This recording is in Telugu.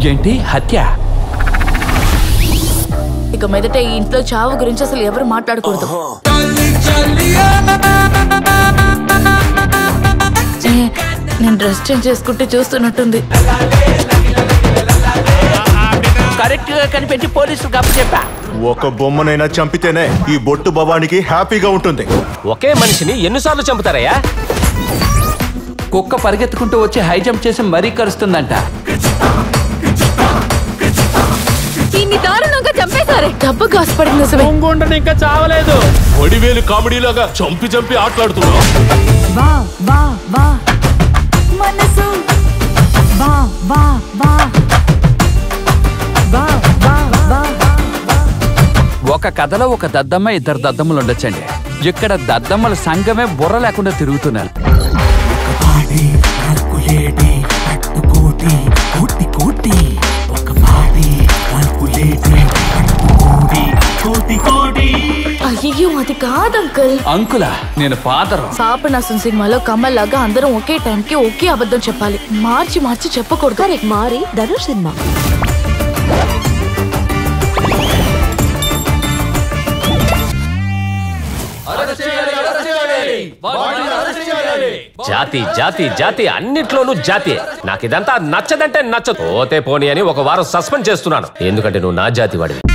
ఏంటి హత్య? ఇక మీదట ఈ ఇంట్లో చావు గురించి అసలు ఎవరు మాట్లాడకూడదు. నేను డ్రెస్ చేంజ్ చేసుకుంటే చూస్తున్నట్టుంది. కరెక్ట్ గా కనిపెట్టి పోలీసులకు అప్పచెప్పా. ఒక బొమ్మనైనా చంపితేనే ఈ బొట్టు భవానికి హ్యాపీగా ఉంటుంది. ఒకే మనిషిని ఎన్నిసార్లు చంపుతారయ్యా? కుక్క పరిగెత్తుకుంటూ వచ్చి హై జంప్ చేసి మరీ కరుస్తుందంట. దారుణంగా చంపేశారే. డబ్బు కాసుపడింది నిజమే. ఇంకా చావలేదు. ఒడివేలు కామెడీలాగా చంపి చంపి ఆటలాడుతున్నా. ఒక కథలో ఒక దద్దమ్మ, ఇద్దరు దద్దమ్మలు ఉండొచ్చండి. ఇక్కడ దద్దమ్మల సంఘమే బుర్ర లేకుండా తిరుగుతున్నారు. అయ్యో అది కాదు అంకుల్. అంకులా? నేను ఫాదరు. పాపనాశం సినిమాలో కమల్ లాగా అందరం ఒకే టైంకి ఒకే అబద్ధం చెప్పాలి. మార్చి మార్చి చెప్పకూడదు. మారి ధనుష్ సినిమా. జాతి జాతి జాతి అన్నిట్లోనూ జాతి. నాకు ఇదంతా నచ్చదంటే నచ్చదు. పోతే పోనీ అని ఒక వారం సస్పెండ్ చేస్తున్నాను. ఎందుకంటే నువ్వు నా జాతి వాడివి.